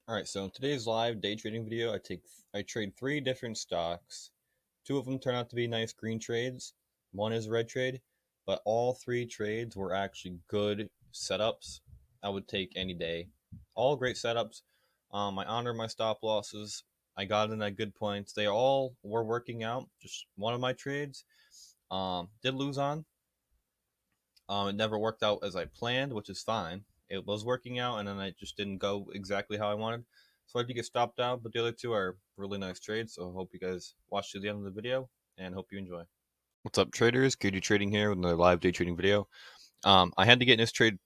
Alright, so in today's live day trading video, I trade three different stocks. Two of them turn out to be nice green trades. One is a red trade, but all three trades were actually good setups. I would take any day. All great setups. I honor my stop losses. I got in at good points. They all were working out. Just one of my trades did lose on. It never worked out as I planned, which is fine. It was working out, and then it just didn't go exactly how I wanted. So I did get stopped out, but the other two are really nice trades. So I hope you guys watch to the end of the video, and hope you enjoy. What's up, traders? Good Trading here with another live day trading video. I had to get in this trade.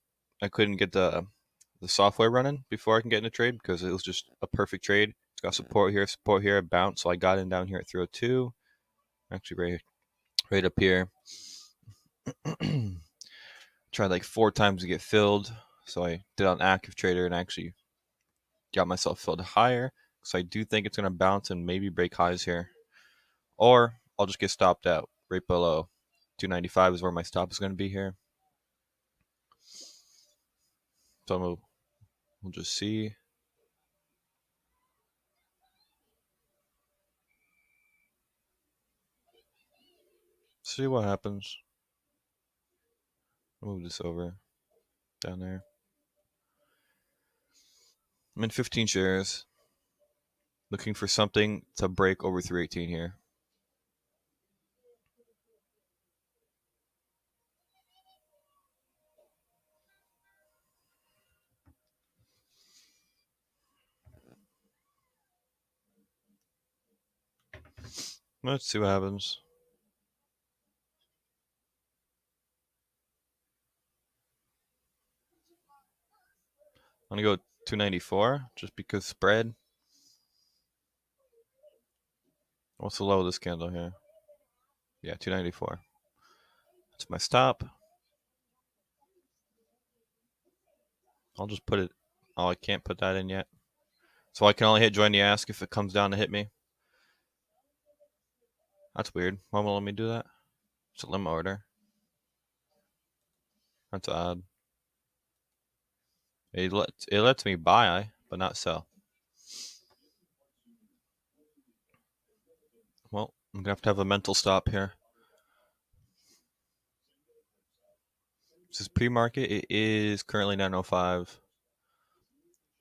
I couldn't get the software running before I can get in a trade because it was just a perfect trade. It's got support here, bounce. So I got in down here at 302. Actually, right up here. Tried like 4 times to get filled, so I did on active trader and actually got myself filled higher. So I do think it's gonna bounce and maybe break highs here, or I'll just get stopped out right below 295 is where my stop is gonna be here. So we'll just see. See what happens. Move this over down there. I'm in 15 shares. Looking for something to break over 318 here. Let's see what happens. I'm gonna go 294 just because spread. What's the low of this candle here? Yeah, 294. That's my stop. I'll just put it. Oh, I can't put that in yet. So I can only hit join the ask if it comes down to hit me. That's weird. Why won't let me do that? It's a limit order. That's odd. It lets me buy, but not sell. Well, I'm gonna have a mental stop here. This is pre-market. It is currently 9:05.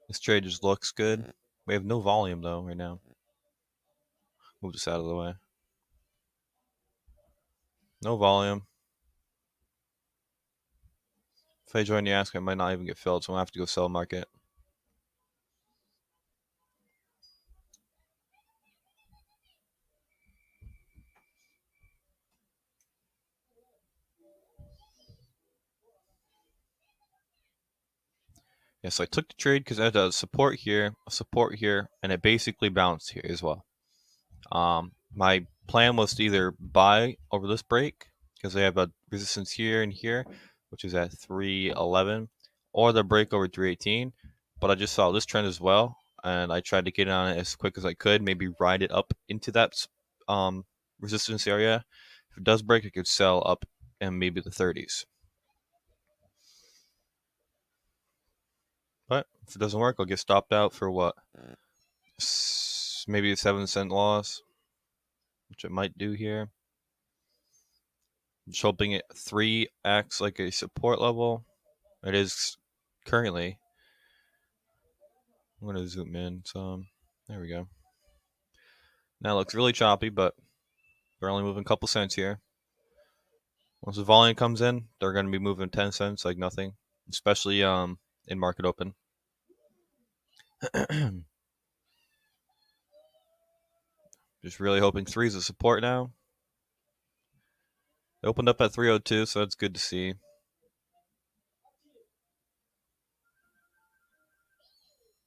This trade just looks good. We have no volume though right now. Move this out of the way. No volume. If I join the ask, I might not even get filled, so I'm gonna have to go sell market. Yeah, so I took the trade because I had a support here, and it basically bounced here as well. My plan was to either buy over this break because they have a resistance here and here, which is at 311, or the break over 318. But I just saw this trend as well, and I tried to get on it as quick as I could, maybe ride it up into that um, resistance area. If it does break, I could sell up in maybe the 30s. But if it doesn't work, I'll get stopped out for what? Maybe a 7 cent loss, which it might do here. Just hoping it 3 acts like a support level. It is currently. I'm going to zoom in some. There we go. Now it looks really choppy, but they're only moving a couple cents here. Once the volume comes in, they're going to be moving 10 cents like nothing, especially in market open. Just really hoping 3 is a support now. They opened up at 302, so that's good to see.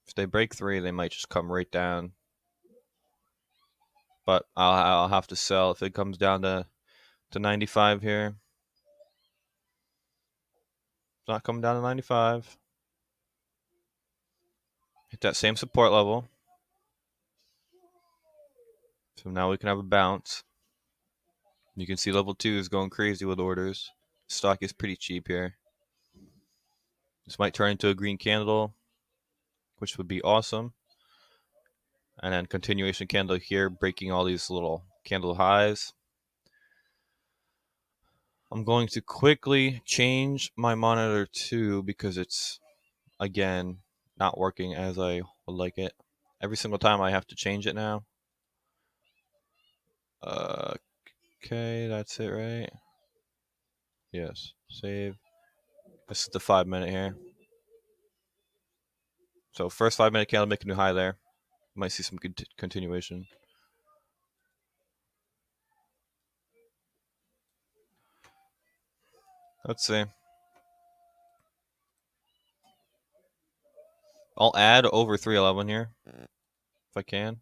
If they break 3, they might just come right down. But I'll have to sell if it comes down to 95 here. It's not coming down to 95. Hit that same support level. So now we can have a bounce. You can see level 2 is going crazy with orders. Stock is pretty cheap here. This might turn into a green candle, which would be awesome. And then continuation candle here, breaking all these little candle highs. I'm going to quickly change my monitor too because it's, again, not working as I would like it. Every single time I have to change it now. Okay, that's it, right? Yes, save. This is the 5 minute here. So first 5 minute candle, make a new high there. Might see some good continuation. Let's see. I'll add over 311 here if I can.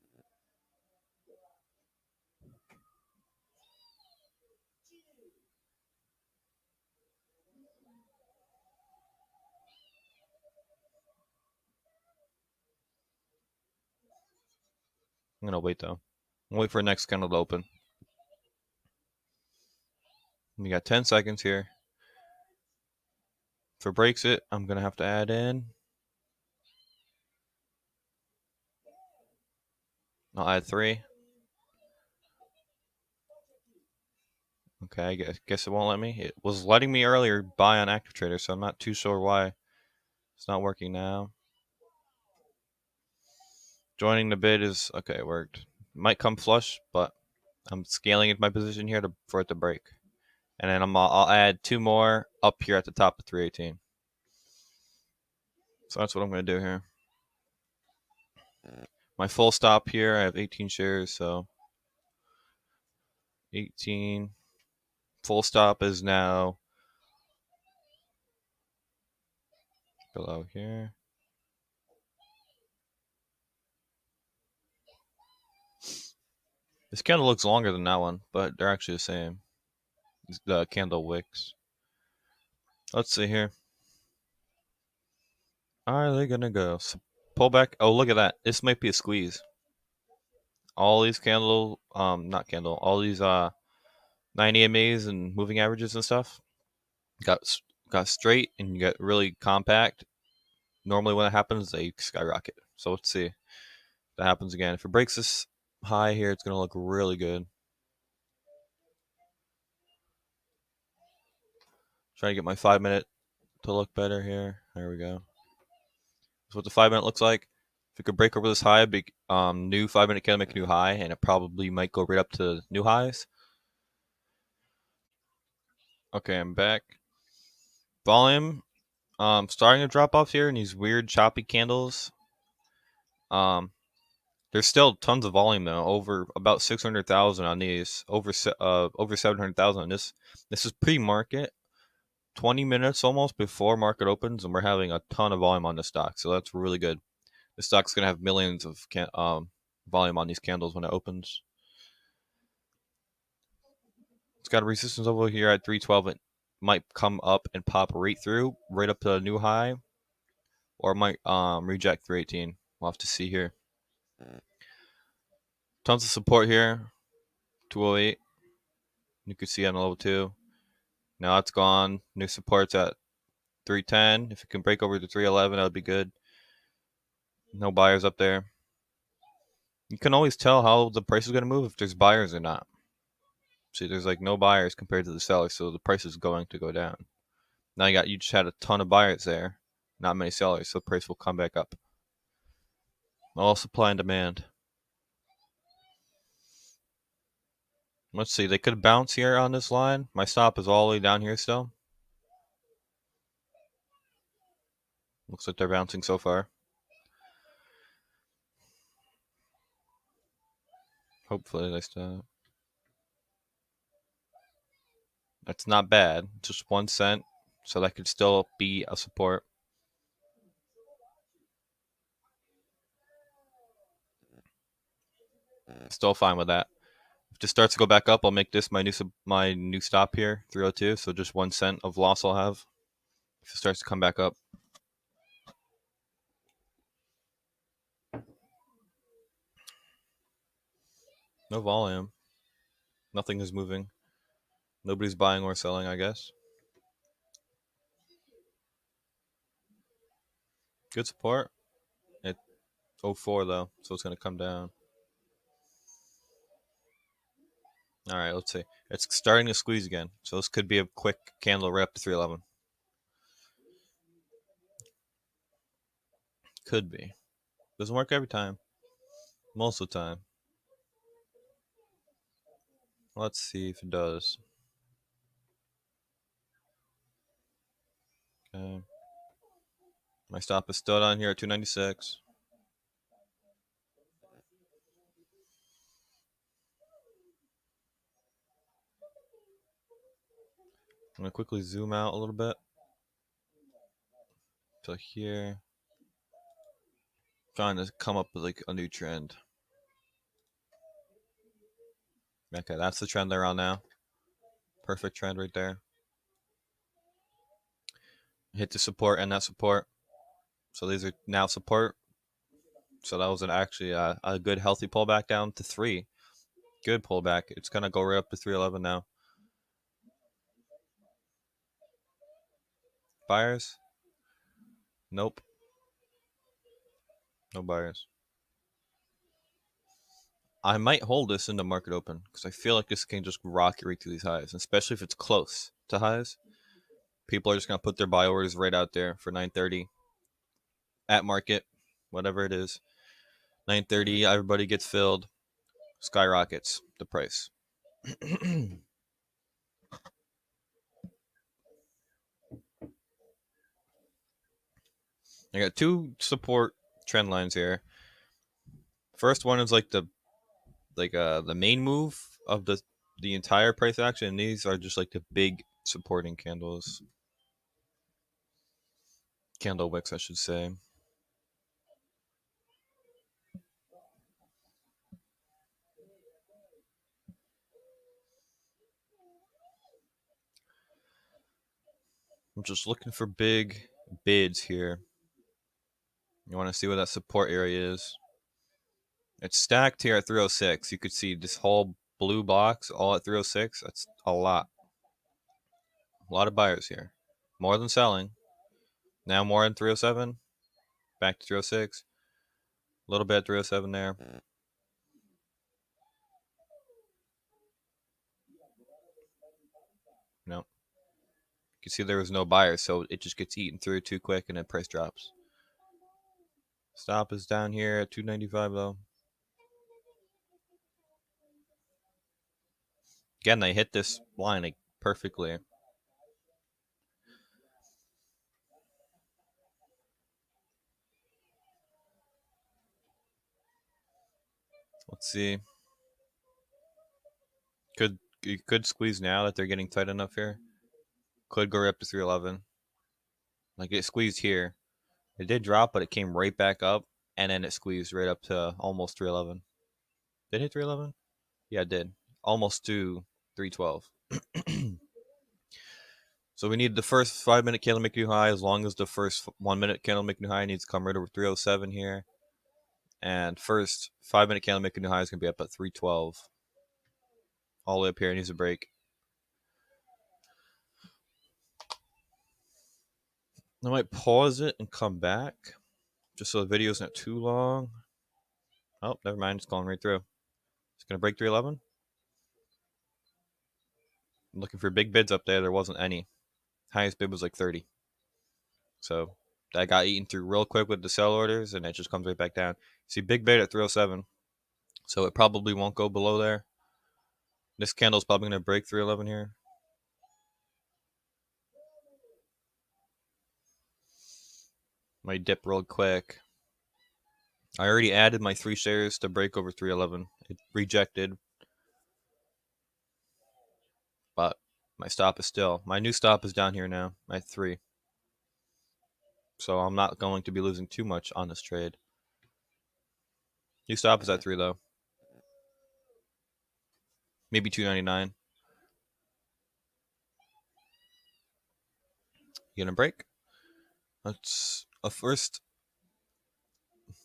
I'm gonna wait though. Wait for the next candle to open. We got 10 seconds here. If it breaks it, I'm gonna have to add in. I'll add 3. Okay, I guess it won't let me. It was letting me earlier buy on Active Trader, so I'm not too sure why it's not working now. Joining the bid is okay. It worked. Might come flush, but I'm scaling into my position here for it to break, and then I'll add 2 more up here at the top of 318. So that's what I'm gonna do here. My full stop here, I have 18 shares, so 18. Full stop is now below here. This candle looks longer than that one, but they're actually the same. The candle wicks. Let's see here. Are they gonna go? So pull back. Oh, look at that. This might be a squeeze. All these not candle. All these 90 MAs and moving averages and stuff got straight and got really compact. Normally, when that happens, they skyrocket. So let's see if that happens again. If it breaks this high here, it's gonna look really good. Trying to get my 5 minute to look better here. There we go. That's what the 5 minute looks like. If it could break over this high, big new 5 minute candle make a new high, and it probably might go right up to new highs. Okay, I'm back. Volume starting to drop off here in these weird choppy candles. Um, there's still tons of volume though, over about 600,000 on these, over 700,000 on this. This is pre-market, 20 minutes almost before market opens, and we're having a ton of volume on this stock, so that's really good. The stock's gonna have millions of volume on these candles when it opens. It's got a resistance over here at 312. It might come up and pop right through, right up to a new high, or it might reject 318. We'll have to see here. Tons of support here. 208. You can see on level 2. Now it's gone. New support's at 310. If it can break over to 311, that would be good. No buyers up there. You can always tell how the price is going to move if there's buyers or not. See, there's like no buyers compared to the sellers, so the price is going to go down. Now you just had a ton of buyers there, not many sellers, so the price will come back up. All supply and demand. Let's see, they could bounce here on this line. My stop is all the way down here still. Looks like they're bouncing so far. Hopefully they stop. That's not bad. Just 1 cent, so that could still be a support. Still fine with that. If this starts to go back up, I'll make this my new stop here, 302. So just 1 cent of loss I'll have if it starts to come back up. No volume. Nothing is moving. Nobody's buying or selling, I guess. Good support. 04 though, so it's gonna come down. All right, let's see. It's starting to squeeze again, so this could be a quick candle right up to 311. Could be. Doesn't work every time. Most of the time. Let's see if it does. Okay. My stop is still down here at 296. I'm gonna quickly zoom out a little bit to here. Trying to come up with like a new trend. Okay, that's the trend they're on now. Perfect trend right there. Hit the support and that support. So these are now support. So that was actually a good healthy pullback down to 3. Good pullback. It's gonna go right up to 311 now. Buyers? Nope. No buyers. I might hold this into market open because I feel like this can just rocket right through these highs, especially if it's close to highs. People are just gonna put their buy orders right out there for 9:30 at market, whatever it is. 9:30, everybody gets filled, skyrockets the price. I got two support trend lines here. First one is like the main move of the entire price action. And these are just like the big supporting candles, candle wicks, I should say. I'm just looking for big bids here. You want to see what that support area is. It's stacked here at 306. You could see this whole blue box all at 306. That's a lot. A lot of buyers here. More than selling. Now more in 307. Back to 306. A little bit at 307 there. No. You can see there was no buyers, so it just gets eaten through too quick and then price drops. Stop is down here at 295 though. Again, they hit this line like perfectly. Let's see. You could squeeze now that they're getting tight enough here. Could go right up to 311. Like it squeezed here. It did drop, but it came right back up, and then it squeezed right up to almost 311. Did it hit 311? Yeah, it did. Almost to 312. So we need the first 5-minute candle make new high, as long as the first 1-minute candle make new high needs to come right over 307 here. And first 5-minute candle make new high is going to be up at 312. All the way up here, it needs a break. I might pause it and come back, just so the video's not too long. Oh, never mind, it's going right through. It's going to break 311. I'm looking for big bids up there. There wasn't any. Highest bid was like 30. So that got eaten through real quick with the sell orders, and it just comes right back down. See, big bid at 307. So it probably won't go below there. This candle's probably going to break 311 here. Might dip real quick. I already added my 3 shares to break over 311. It rejected. But my stop is still. My new stop is down here now at 3. So I'm not going to be losing too much on this trade. New stop is at 3 though. Maybe 299. You gonna break? That's a first.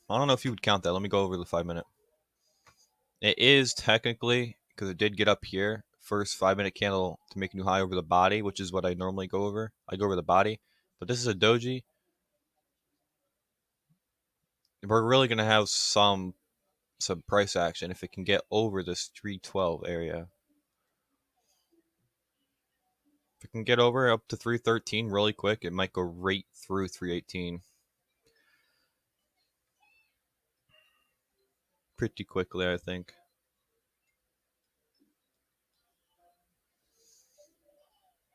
I don't know if you would count that. Let me go over the 5-minute. It is technically, because it did get up here, first 5-minute candle to make a new high over the body, which is what I normally go over. I go over the body. But this is a doji. we're really gonna have some price action if it can get over this 312 area. If it can get over up to 313 really quick, it might go right through 318 pretty quickly, I think.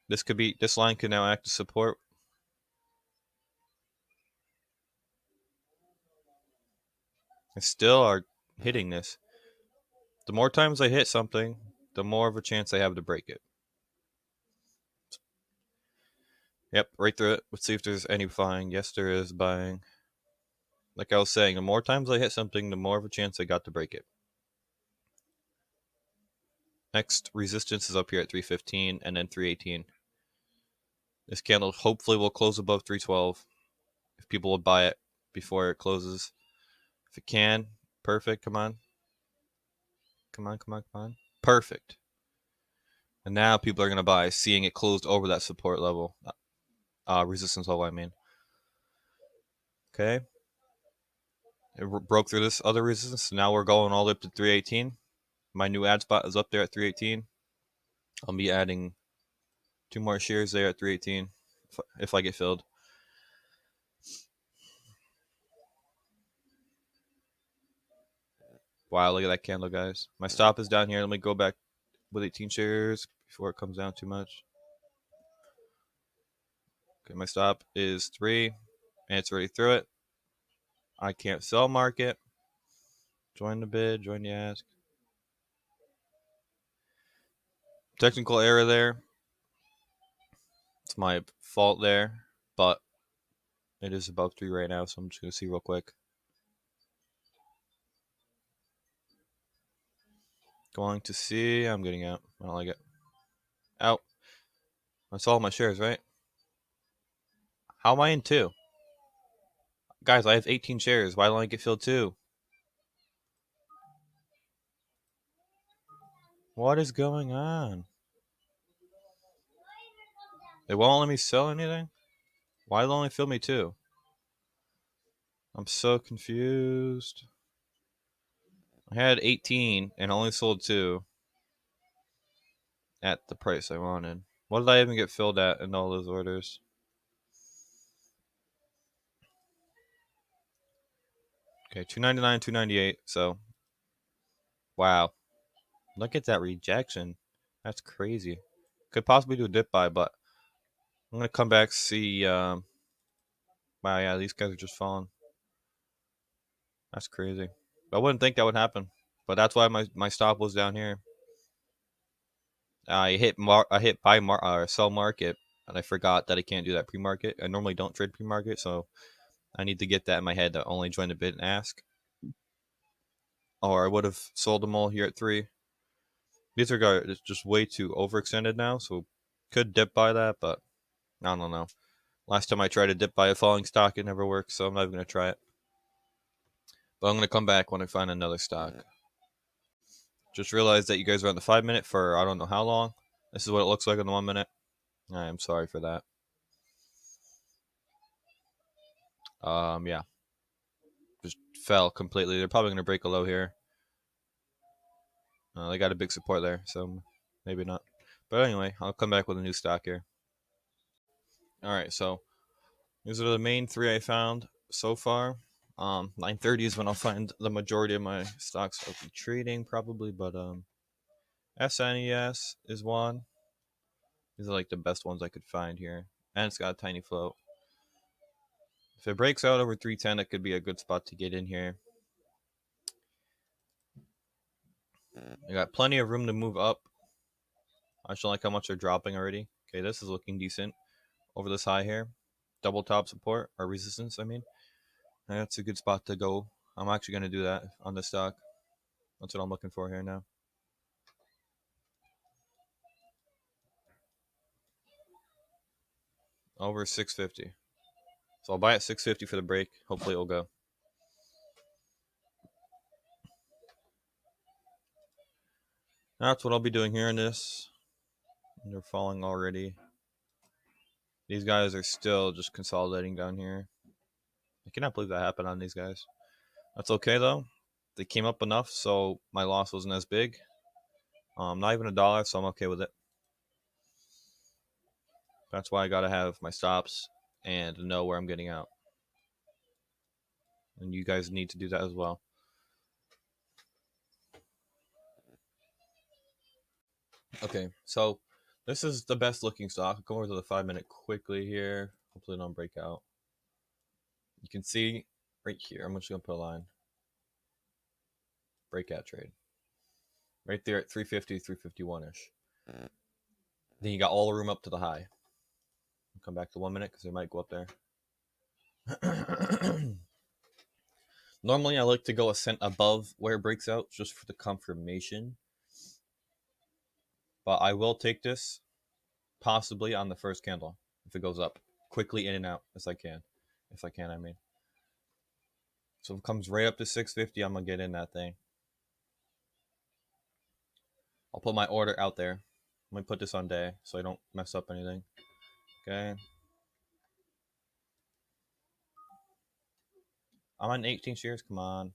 This line could now act as support. I still are hitting this. The more times I hit something, the more of a chance I have to break it. Yep, right through it. Let's see if there's any buying. Yes, there is buying. Like I was saying, the more times I hit something, the more of a chance I got to break it. Next resistance is up here at 315 and then 318. This candle hopefully will close above 312 if people will buy it before it closes. If it can, perfect. Come on. Come on, come on, come on. Perfect. And now people are going to buy, seeing it closed over that support level. Resistance level, I mean. Okay. It broke through this other resistance. So now we're going all the way up to 318. My new ad spot is up there at 318. I'll be adding 2 more shares there at 318 if I get filled. Wow, look at that candle, guys. My stop is down here. Let me go back with 18 shares before it comes down too much. Okay, my stop is 3, and it's already through it. I can't sell market. Join the bid, join the ask. Technical error there. It's my fault there, but it is above 3 right now, so I'm just going to see real quick. Going to see. I'm getting out. I don't like it. Out. That's all my shares, right? How am I in 2? Guys, I have 18 shares. Why don't I get filled 2? What is going on? They won't let me sell anything? Why don't they fill me 2? I'm so confused. I had 18 and only sold 2 at the price I wanted. What did I even get filled at in all those orders? Okay, 299, 298. So, wow. Look at that rejection. That's crazy. Could possibly do a dip buy, but I'm going to come back, see. Wow, yeah, these guys are just falling. That's crazy. I wouldn't think that would happen, but that's why my stop was down here. I hit sell market, and I forgot that I can't do that pre-market. I normally don't trade pre-market, so I need to get that in my head to only join the bid and ask. Or I would have sold them all here at 3. These are just way too overextended now, so could dip by that, but I don't know. Last time I tried to dip by a falling stock, it never worked, so I'm not even going to try it. But I'm going to come back when I find another stock. Just realized that you guys are on the 5 minute for I don't know how long. This is what it looks like on the 1 minute. I am sorry for that. Yeah. Just fell completely. They're probably going to break a low here. They got a big support there, so maybe not. But anyway, I'll come back with a new stock here. All right, so these are the main 3 I found so far. 9:30 is when I'll find the majority of my stocks I'll be trading probably, but SNES is one. These are like the best ones I could find here, and it's got a tiny float. If it breaks out over 310, it could be a good spot to get in here. I got plenty of room to move up. I just don't like how much they're dropping already. Okay, this is looking decent over this high here. Double top support or resistance, I mean. That's a good spot to go. I'm actually going to do that on this stock. That's what I'm looking for here now. Over 650. So I'll buy at 650 for the break. Hopefully it'll go. That's what I'll be doing here in this. They're falling already. These guys are still just consolidating down here. I cannot believe that happened on these guys. That's okay though. They came up enough, so my loss wasn't as big. Not even $1, so I'm okay with it. That's why I gotta have my stops and know where I'm getting out. And you guys need to do that as well. Okay, so this is the best looking stock. I'll go over to the 5 minute quickly here. Hopefully it don't break out. You can see right here. I'm just gonna put a line. Breakout trade. Right there at 350, 351-ish. Then you got all the room up to the high. I'll come back to 1 minute because it might go up there. Normally I like to go a cent above where it breaks out just for the confirmation. But I will take this possibly on the first candle if it goes up quickly in and out as I can. If I can, I mean. So if it comes right up to 650, I'm going to get in that thing. I'll put my order out there. Let me put this on day so I don't mess up anything. Okay. I'm on 18 shares. Come on.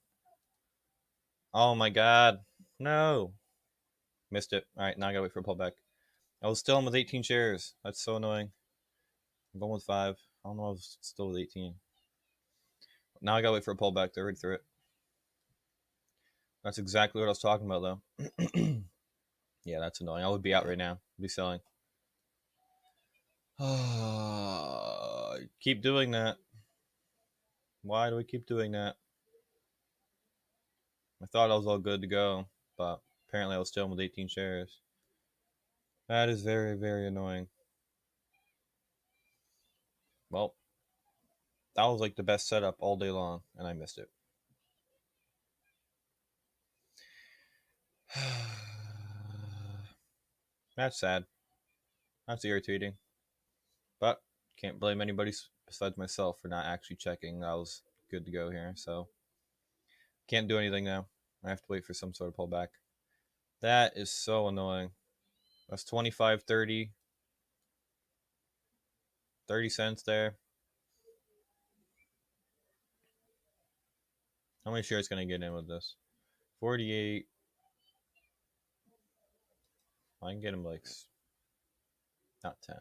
Oh my god. No. Missed it. Alright, now I gotta wait for a pullback. I was still in with 18 shares. That's so annoying. I'm going with 5. I don't know if I was still with 18. Now I gotta wait for a pullback. They're already through it. That's exactly what I was talking about, though. Yeah, that's annoying. I would be out right now. I'd be selling. Keep doing that. Why do we keep doing that? I thought I was all good to go, but apparently I was still with 18 shares. That is very, very annoying. Well, that was like the best setup all day long, and I missed it. That's sad. That's irritating. But can't blame anybody besides myself for not actually checking that I was good to go here. So can't do anything now. I have to wait for some sort of pullback. That is so annoying. That's 25, 30 cents there. How many shares can I get in with this? 48. I can get him like not 10.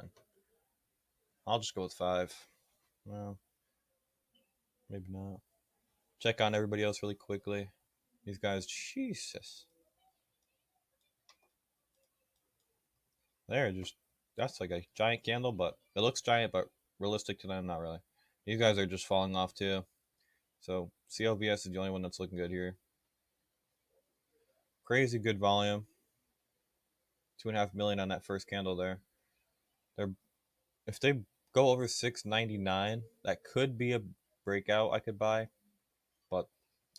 I'll just go with 5. Well, maybe not. Check on everybody else really quickly. These guys, Jesus. They're just, that's like a giant candle, but it looks giant, but realistic to them, not really. These guys are just falling off too. So CLVS is the only one that's looking good here. Crazy good volume. 2.5 million on that first candle there. They're, if they go over 699, that could be a breakout I could buy, but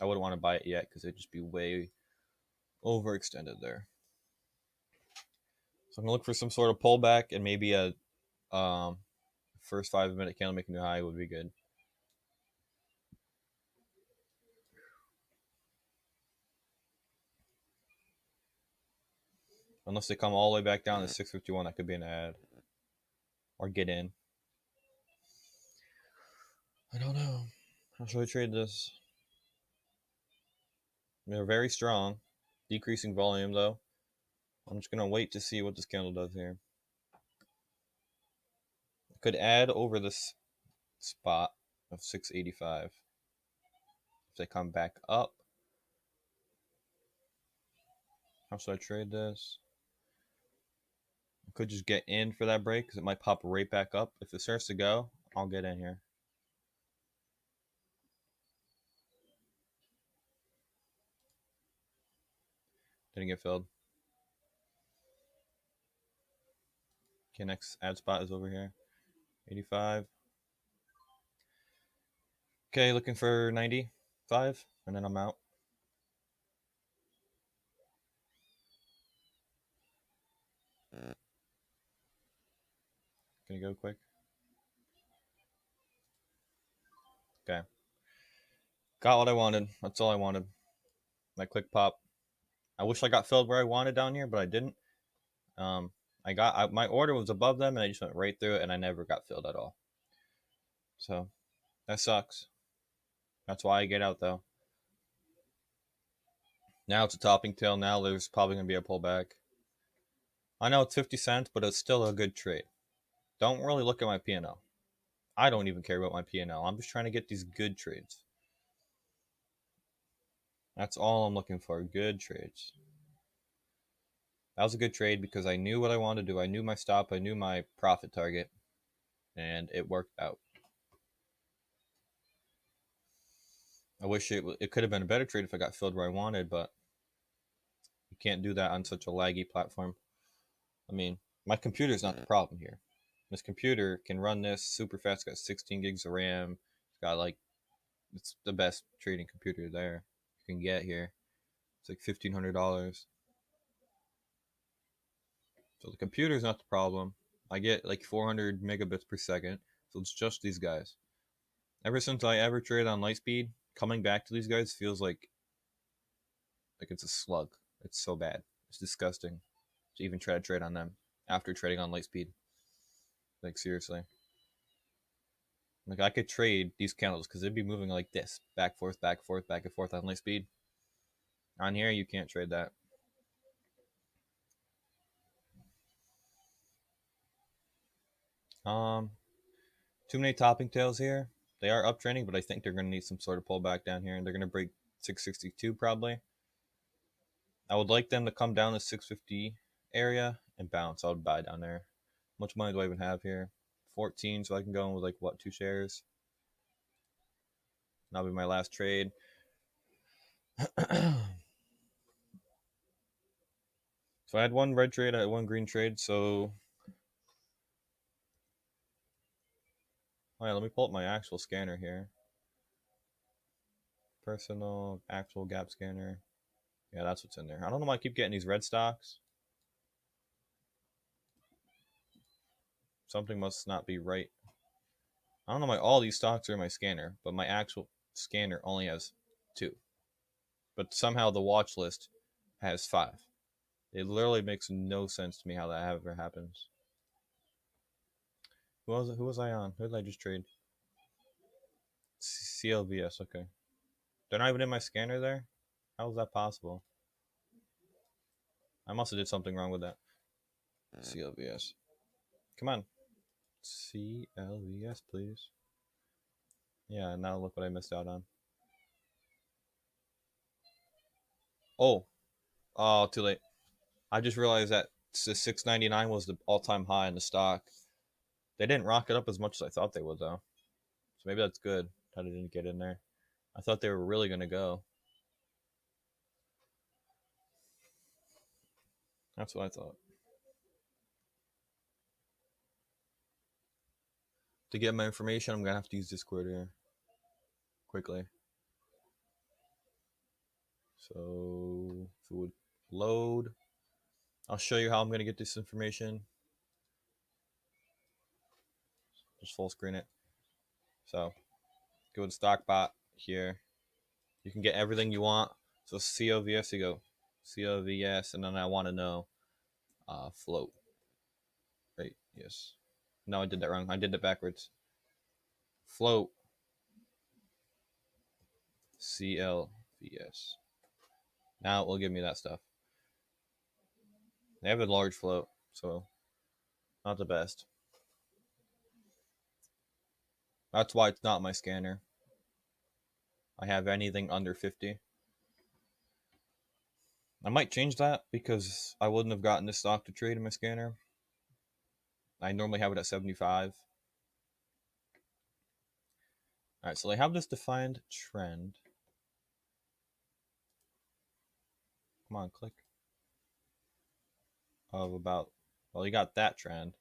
I wouldn't want to buy it yet because it'd just be way overextended there. So I'm gonna look for some sort of pullback and maybe a first 5 minute candle making a new high would be good. Unless they come all the way back down to 651, that could be an ad or get in. I don't know. How should I trade this? They're very strong, decreasing volume though. I'm just gonna wait to see what this candle does here. Could add over this spot of 685 if they come back up. How should I trade this? I could just get in for that break because it might pop right back up. If it starts to go, I'll get in here. Didn't get filled. Okay, next ad spot is over here. 85. Okay, looking for 95, and then I'm out. Can you go quick? Okay. Got what I wanted. That's all I wanted. My quick pop. I wish I got filled where I wanted down here, but I didn't. My order was above them, and I just went right through it, and I never got filled at all. So that sucks. That's why I get out though. Now it's a topping tail. Now there's probably going to be a pullback. I know it's 50 cents, but it's still a good trade. Don't really look at my P&L. I don't even care about my P&L. I'm just trying to get these good trades. That's all I'm looking for, good trades. That was a good trade because I knew what I wanted to do. I knew my stop. I knew my profit target. And it worked out. I wish it could have been a better trade if I got filled where I wanted, but you can't do that on such a laggy platform. I mean, my computer's not the problem here. This computer can run this super fast. It's got 16 gigs of RAM. It's got it's the best trading computer there you can get here. It's like $1,500. So the computer's not the problem. I get like 400 megabits per second. So it's just these guys. Ever since I ever traded on Lightspeed, coming back to these guys feels like it's a slug. It's so bad. It's disgusting to even try to trade on them after trading on Lightspeed. Like seriously. Like I could trade these candles because they'd be moving like this, back forth, back forth, back and forth on Lightspeed. On here, you can't trade that. Too many topping tails here. They are uptrending, but I think they're going to need some sort of pullback down here, and they're going to break 662 probably. I would like them to come down to 650 area and bounce. I would buy down there. How much money do I even have here? 14, so I can go in with like what, 2 shares? That'll be my last trade. So I had one red trade, I had one green trade, so let me pull up my actual scanner here. Personal actual gap scanner. Yeah, that's what's in there. I don't know why I keep getting these red stocks. Something must not be right. I don't know why all these stocks are in my scanner, but my actual scanner only has 2. But somehow the watch list has 5. It literally makes no sense to me how that ever happens. Who was I on? Who did I just trade? CLVS, okay. They're not even in my scanner there? How is that possible? I must have did something wrong with that. CLVS. Come on. CLVS, please. Yeah, now look what I missed out on. Oh. Oh, too late. I just realized that the 699 was the all-time high in the stock. They didn't rock it up as much as I thought they would, though. So maybe that's good that I didn't get in there. I thought they were really going to go. That's what I thought. To get my information, I'm going to have to use Discord here. Quickly. So, if it would load, I'll show you how I'm going to get this information. Just full screen it. So, go to StockBot here. You can get everything you want. So, COVS, you go COVS, and then I want to know float. Right, yes. No, I did that wrong. I did it backwards. Float. CLVS. Now it will give me that stuff. They have a large float, so not the best. That's why it's not my scanner. I have anything under 50. I might change that because I wouldn't have gotten this stock to trade in my scanner. I normally have it at 75. Alright, so they have this defined trend. Come on, click. Of about, well, you got that trend,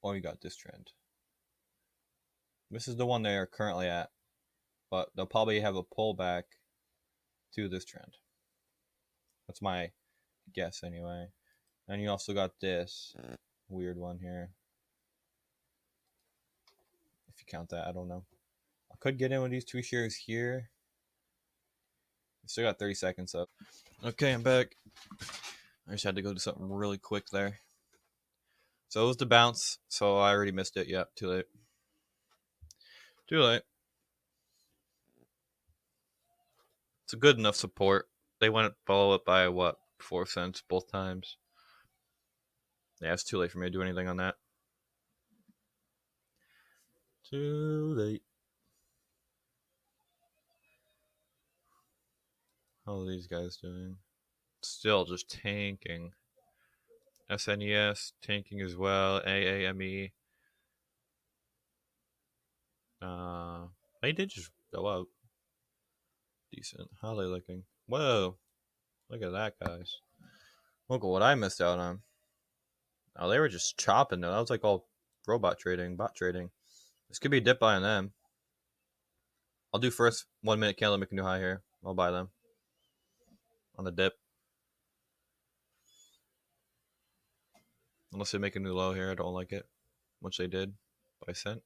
or you got this trend. This is the one they are currently at, but they'll probably have a pullback to this trend. That's my guess anyway. And you also got this weird one here. If you count that, I don't know. I could get in with these 2 shares here. I still got 30 seconds up. Okay, I'm back. I just had to go do something really quick there. So it was the bounce, so I already missed it. Yep, too late. Too late. It's a good enough support. They went below it by what, 4 cents both times. Yeah, it's too late for me to do anything on that. Too late. How are these guys doing? Still just tanking. SNES tanking as well. AAME. They did just go up. Decent. How are they looking? Whoa. Look at that, guys. Look at what I missed out on. Oh, they were just chopping though. That was like all robot trading, bot trading. This could be a dip buy on them. I'll do first 1 minute candle, make a new high here. I'll buy them on the dip. Unless they make a new low here, I don't like it. Which they did by cent.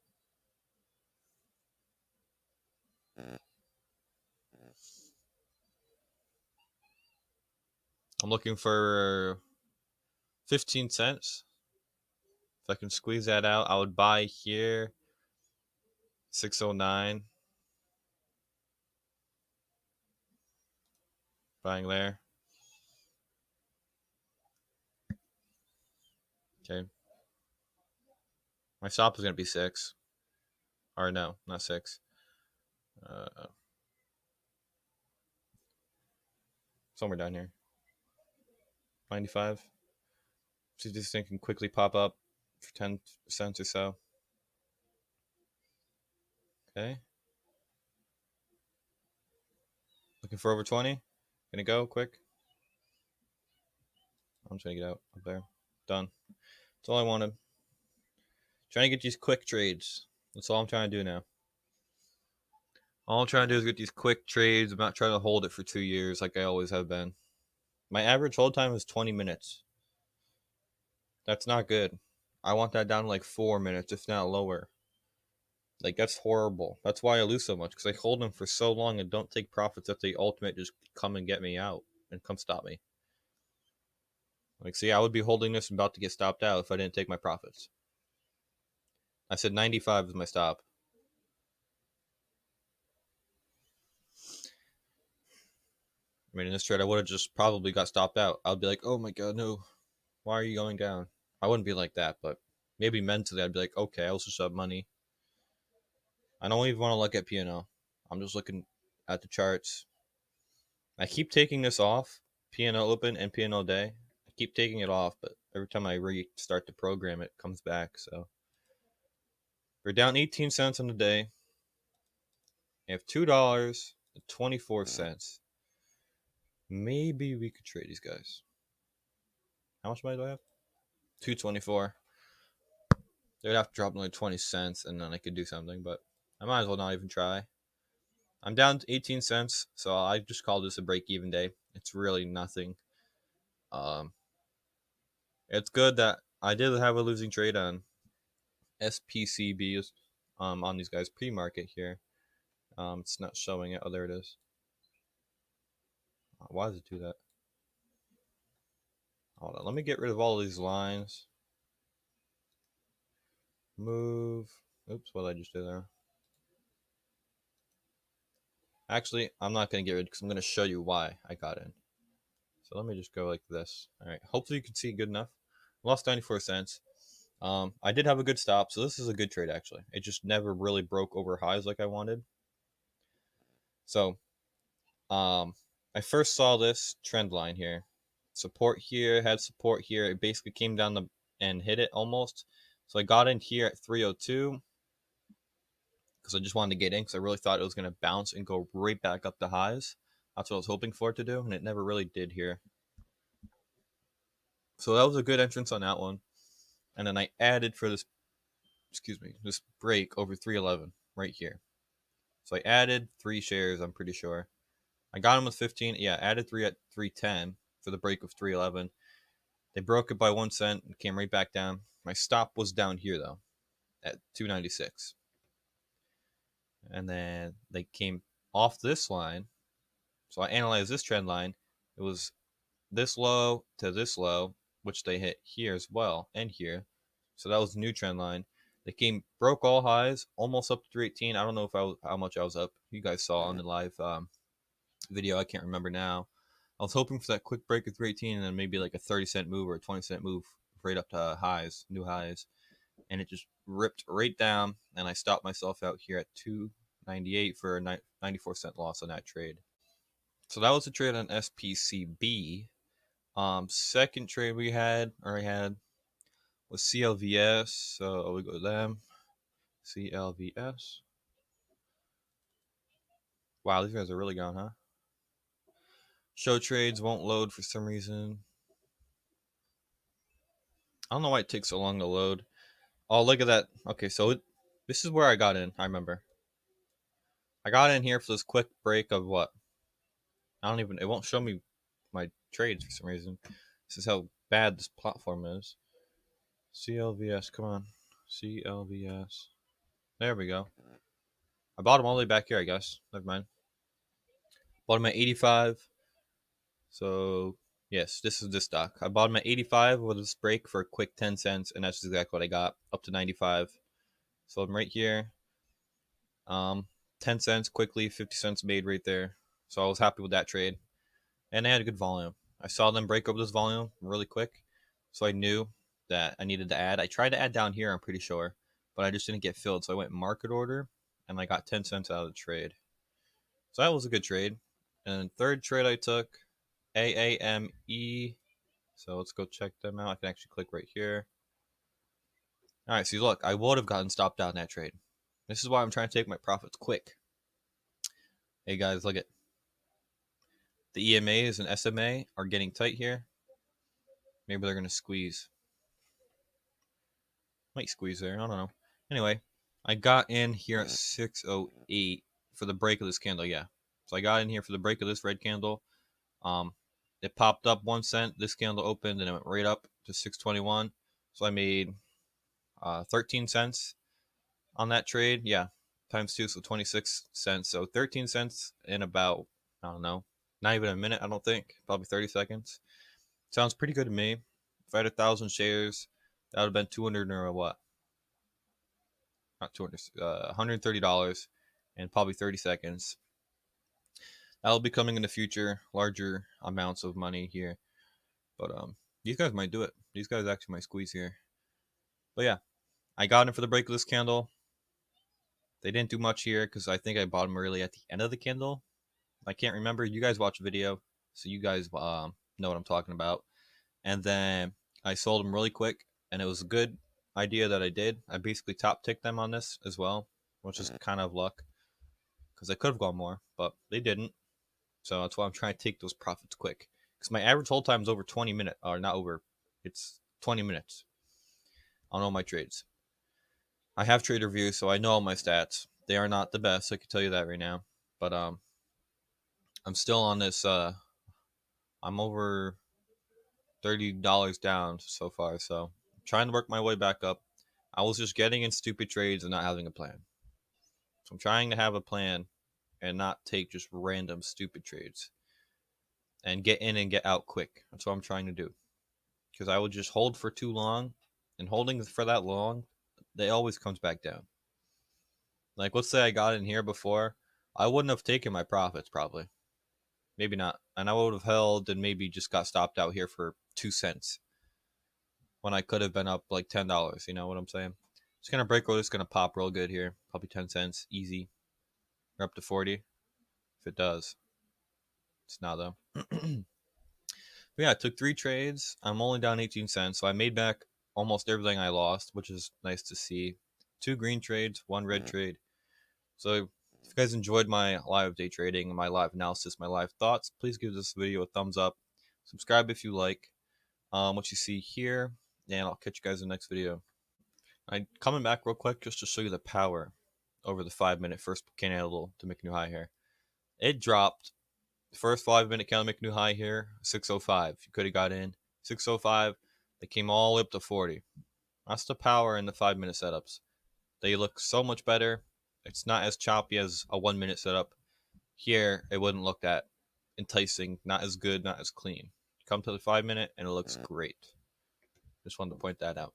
I'm looking for 15 cents. If I can squeeze that out, I would buy here 609. Buying there. Okay. My stop is going to be 6. Or no, not 6. Uh, Somewhere down here. 95. See if this thing can quickly pop up for 10 cents or so. Okay. Looking for over 20. Gonna go quick. I'm just gonna get out up there. Done. That's all I wanted. Trying to get these quick trades. That's all I'm trying to do now. All I'm trying to do is get these quick trades. I'm not trying to hold it for 2 years like I always have been. My average hold time is 20 minutes. That's not good. I want that down to like 4 minutes, if not lower. Like, that's horrible. That's why I lose so much, because I hold them for so long and don't take profits that they ultimate just come and get me out and come stop me. Like, see, I would be holding this and about to get stopped out if I didn't take my profits. I said 95 is my stop. I mean, in this trade, I would have just probably got stopped out. I'd be like, oh my god, no. Why are you going down? I wouldn't be like that, but maybe mentally I'd be like, okay, I also have money. I don't even want to look at P&L. I'm just looking at the charts. I keep taking this off, P&L open and P&L day. I keep taking it off, but every time I restart the program, it comes back. So we're down 18 cents on the day. We have $2.24. Maybe we could trade these guys. How much money do I have? 224. They'd have to drop another 20 cents, and then I could do something, but I might as well not even try. I'm down to 18 cents, so I just call this a break-even day. It's really nothing. Um, it's good that I did have a losing trade on SPCBs on these guys pre-market here. It's not showing it. Oh, there it is. Why does it do that? Hold on. Let me get rid of all of these lines. Move. Oops, what did I just do there? Actually, I'm not going to get rid because I'm going to show you why I got in. So let me just go like this. All right. Hopefully you can see good enough. Lost 94 cents. I did have a good stop, so this is a good trade actually. It just never really broke over highs like I wanted. So, I first saw this trend line here. Support here, had support here. It basically came down and hit it almost. So I got in here at 302 because I just wanted to get in because I really thought it was going to bounce and go right back up to highs. That's what I was hoping for it to do, and it never really did here. So that was a good entrance on that one. And then I added for this, this break over 311 right here. So I added 3 shares, I'm pretty sure. I got them with 15. Yeah, added 3 at 310 for the break of 311. They broke it by 1 cent and came right back down. My stop was down here though, at 296. And then they came off this line. So I analyzed this trend line. It was this low to this low, which they hit here as well and here. So that was the new trend line. They broke all highs, almost up to 318. I don't know if how much I was up. You guys saw on the live video. I can't remember now. I was hoping for that quick break of 318 and then maybe like a 30-cent move or a 20-cent move right up to highs, new highs. And it just ripped right down. And I stopped myself out here at 298 for a 94-cent loss on that trade. So that was a trade on SPCB. Second trade I had was CLVS. So we go to them. CLVS. Wow, these guys are really gone, huh? Show trades won't load for some reason. I don't know why it takes so long to load. Oh, look at that. Okay, so this is where I got in. I remember. I got in here for this quick break of what? I don't even. It won't show me my trades for some reason. This is how bad this platform is. CLVS, come on. CLVS. There we go. I bought them all the way back here, I guess. Never mind. Bought them at 85. So, yes, this is this stock. I bought them at 85 with this break for a quick 10 cents, and that's exactly what I got. Up to 95. So I'm right here. 10 cents quickly, 50 cents made right there. So I was happy with that trade. And they had a good volume. I saw them break over this volume really quick. So I knew that I needed to add. I tried to add down here, I'm pretty sure, but I just didn't get filled. So I went market order and I got 10 cents out of the trade. So that was a good trade. And then third trade I took, AAME. So let's go check them out. I can actually click right here. All right, so look, I would have gotten stopped out in that trade. This is why I'm trying to take my profits quick. Hey guys, look at the EMAs and SMA are getting tight here. Maybe they're going to squeeze. Might squeeze there. I don't know. Anyway, I got in here at 608 for the break of this candle. Yeah. So I got in here for the break of this red candle. It popped up 1 cent. This candle opened and it went right up to 621. So I made 13 cents on that trade. Yeah. Times 2, so 26 cents. So 13 cents in about, I don't know, not even a minute, I don't think. Probably 30 seconds. Sounds pretty good to me. If I had 1,000 shares, that would have been 200 or what? Not 200, $130 and probably 30 seconds. That'll be coming in the future, larger amounts of money here. But these guys might do it. These guys actually might squeeze here. But yeah, I got in for the break of this candle. They didn't do much here because I think I bought them early at the end of the candle. I can't remember. You guys watch the video, so you guys know what I'm talking about. And then I sold them really quick, and it was a good idea that I did. I basically top ticked them on this as well, which is kind of luck because I could have gone more, but they didn't. So that's why I'm trying to take those profits quick. Because my average hold time is over 20 minutes, or not over, it's 20 minutes on all my trades. I have trade reviews, so I know all my stats. They are not the best, I can tell you that right now. But I'm still on this. I'm over $30 down so far, so I'm trying to work my way back up. I was just getting in stupid trades and not having a plan. So I'm trying to have a plan and not take just random stupid trades and get in and get out quick. That's what I'm trying to do. Because I would just hold for too long, and holding for that long, they always comes back down. Like, let's say I got in here before, I wouldn't have taken my profits probably. Maybe not. And I would have held and maybe just got stopped out here for 2 cents when I could have been up like $10. You know what I'm saying? It's going to break over. It's going to pop real good here. Probably 10 cents. Easy. Or up to 40. If it does. It's not though. But yeah, I took 3 trades. I'm only down 18 cents. So I made back almost everything I lost, which is nice to see. 2 green trades, 1 red trade. So if you guys enjoyed my live day trading, my live analysis, my live thoughts, please give this video a thumbs up. Subscribe if you like what you see here. And I'll catch you guys in the next video. I'm coming back real quick just to show you the power over the 5-minute first candle to make a new high here. It dropped. The first 5-minute candle make a new high here, 605. You could have got in 605. They came all the way up to 40. That's the power in the 5-minute setups. They look so much better. It's not as choppy as a 1-minute setup. Here, it wouldn't look that enticing, not as good, not as clean. Come to the 5-minute, and it looks great. Just wanted to point that out.